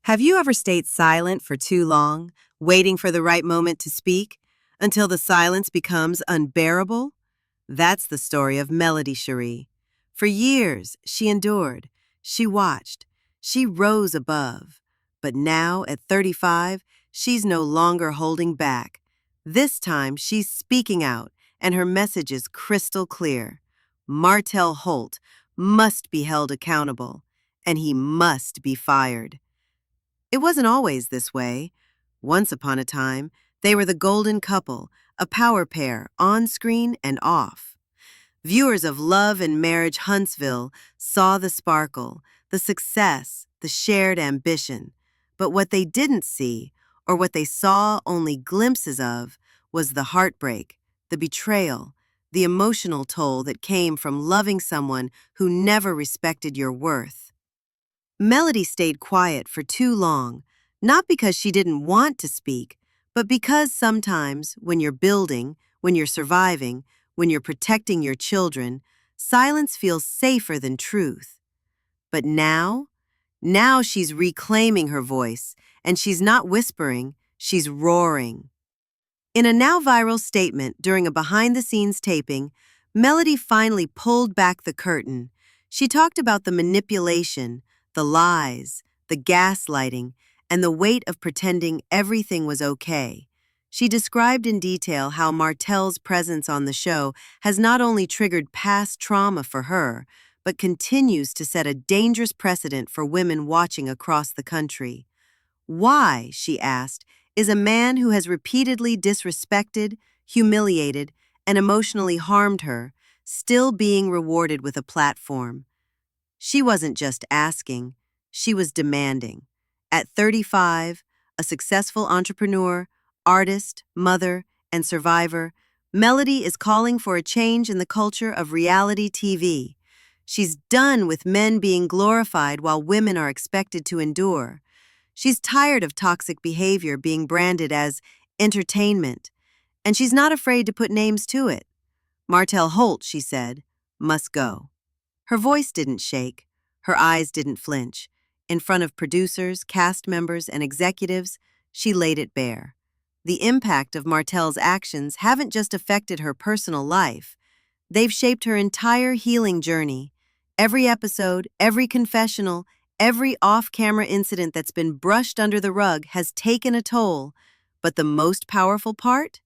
Have you ever stayed silent for too long, waiting for the right moment to speak, until the silence becomes unbearable? That's the story of Melody Shari. For years, she endured, she watched, she rose above. But now, at 35, she's no longer holding back. This time, she's speaking out, and her message is crystal clear. Martell Holt must be held accountable, and he must be fired. It wasn't always this way. Once upon a time, they were the golden couple, a power pair, on screen and off. Viewers of Love and Marriage Huntsville saw the sparkle, the success, the shared ambition. But what they didn't see, or what they saw only glimpses of, was the heartbreak, the betrayal, the emotional toll that came from loving someone who never respected your worth. Melody stayed quiet for too long, not because she didn't want to speak, but because sometimes, when you're building, when you're surviving, when you're protecting your children, silence feels safer than truth. But now she's reclaiming her voice, and she's not whispering, she's roaring. In a now viral statement during a behind-the-scenes taping, Melody finally pulled back the curtain. She talked about the manipulation, the lies, the gaslighting, and the weight of pretending everything was okay. She described in detail how Martell's presence on the show has not only triggered past trauma for her, but continues to set a dangerous precedent for women watching across the country. Why, she asked, is a man who has repeatedly disrespected, humiliated, and emotionally harmed her still being rewarded with a platform? She wasn't just asking, she was demanding. At 35, a successful entrepreneur, artist, mother, and survivor, Melody is calling for a change in the culture of reality TV. She's done with men being glorified while women are expected to endure. She's tired of toxic behavior being branded as entertainment, and she's not afraid to put names to it. Martell Holt, she said, must go. Her voice didn't shake, her eyes didn't flinch. In front of producers, cast members, and executives, she laid it bare. The impact of Martell's actions haven't just affected her personal life. They've shaped her entire healing journey. Every episode, every confessional, every off-camera incident that's been brushed under the rug has taken a toll. But the most powerful part?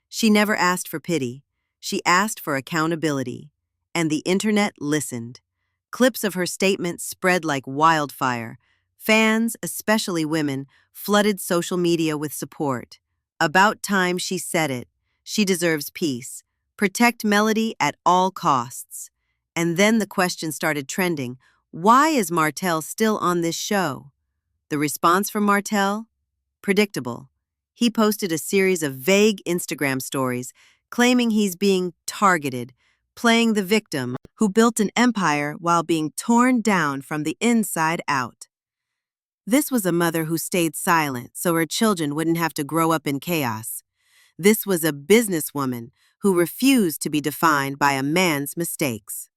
She never asked for pity. She asked for accountability. And the internet listened. Clips of her statement spread like wildfire. Fans, especially women, flooded social media with support. About time she said it. She deserves peace. Protect Melody at all costs. And then the question started trending. Why is Martell still on this show? The response from Martell? Predictable. He posted a series of vague Instagram stories claiming he's being targeted, playing the victim who built an empire while being torn down from the inside out. This was a mother who stayed silent so her children wouldn't have to grow up in chaos. This was a businesswoman who refused to be defined by a man's mistakes.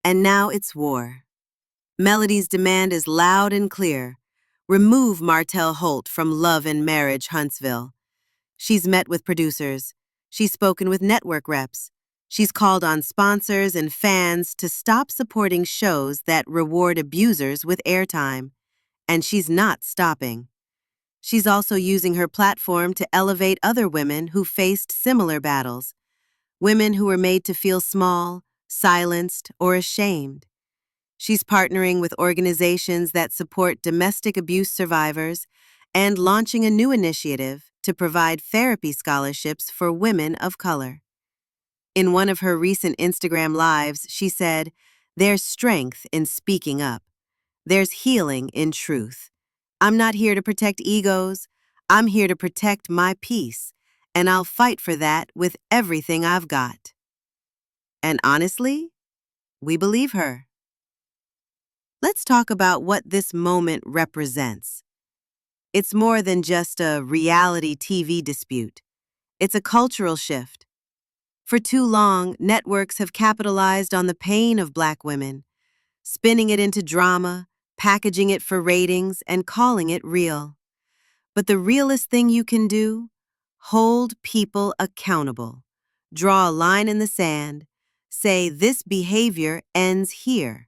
And now it's war. Melody's demand is loud and clear. Remove Martell Holt from Love and Marriage Huntsville. She's met with producers. She's spoken with network reps. She's called on sponsors and fans to stop supporting shows that reward abusers with airtime. And she's not stopping. She's also using her platform to elevate other women who faced similar battles. Women who were made to feel small, silenced, or ashamed. She's partnering with organizations that support domestic abuse survivors and launching a new initiative to provide therapy scholarships for women of color. In one of her recent Instagram lives, she said, "There's strength in speaking up. There's healing in truth. I'm not here to protect egos. I'm here to protect my peace, and I'll fight for that with everything I've got." And honestly, we believe her. Let's talk about what this moment represents. It's more than just a reality TV dispute. It's a cultural shift. For too long, networks have capitalized on the pain of Black women, spinning it into drama, packaging it for ratings and calling it real. But the realest thing you can do? Hold people accountable. Draw a line in the sand. Say this behavior ends here.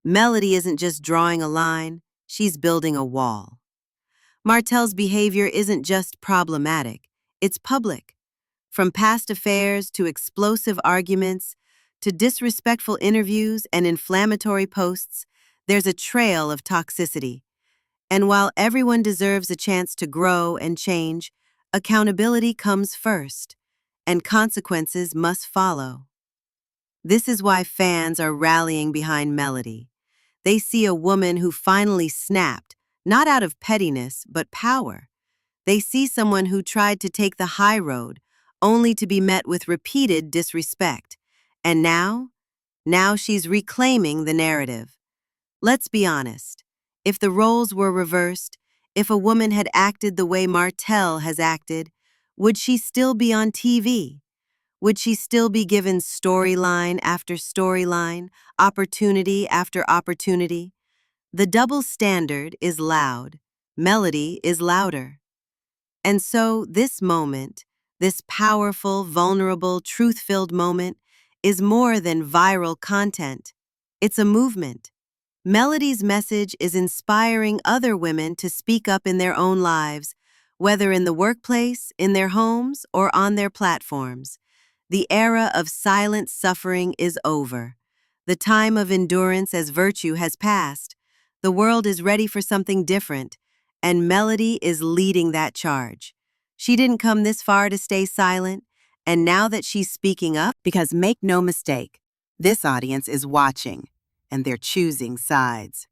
Melody isn't just drawing a line, she's building a wall. Martell's behavior isn't just problematic, it's public. From past affairs to explosive arguments to disrespectful interviews and inflammatory posts, there's a trail of toxicity. And while everyone deserves a chance to grow and change, accountability comes first, and consequences must follow. This is why fans are rallying behind Melody. They see a woman who finally snapped, not out of pettiness, but power. They see someone who tried to take the high road, only to be met with repeated disrespect. And now she's reclaiming the narrative. Let's be honest. If the roles were reversed, if a woman had acted the way Martell has acted, would she still be on TV? Would she still be given storyline after storyline, opportunity after opportunity? The double standard is loud. Melody is louder. And so this moment, this powerful, vulnerable, truth-filled moment, is more than viral content. It's a movement. Melody's message is inspiring other women to speak up in their own lives, whether in the workplace, in their homes, or on their platforms. The era of silent suffering is over. The time of endurance as virtue has passed. The world is ready for something different, and Melody is leading that charge. She didn't come this far to stay silent, and now that she's speaking up, because make no mistake, this audience is watching, and they're choosing sides.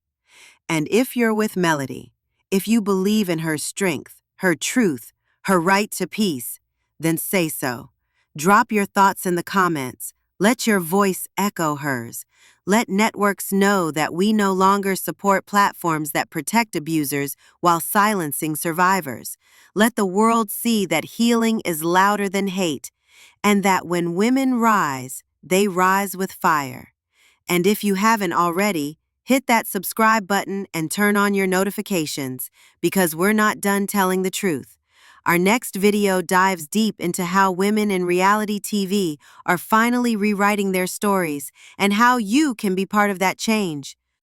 And if you're with Melody, if you believe in her strength, her truth, her right to peace, then say so. Drop your thoughts in the comments. Let your voice echo hers. Let networks know that we no longer support platforms that protect abusers while silencing survivors. Let the world see that healing is louder than hate, and that when women rise, they rise with fire. And if you haven't already, hit that subscribe button and turn on your notifications, because we're not done telling the truth. Our next video dives deep into how women in reality TV are finally rewriting their stories and how you can be part of that change.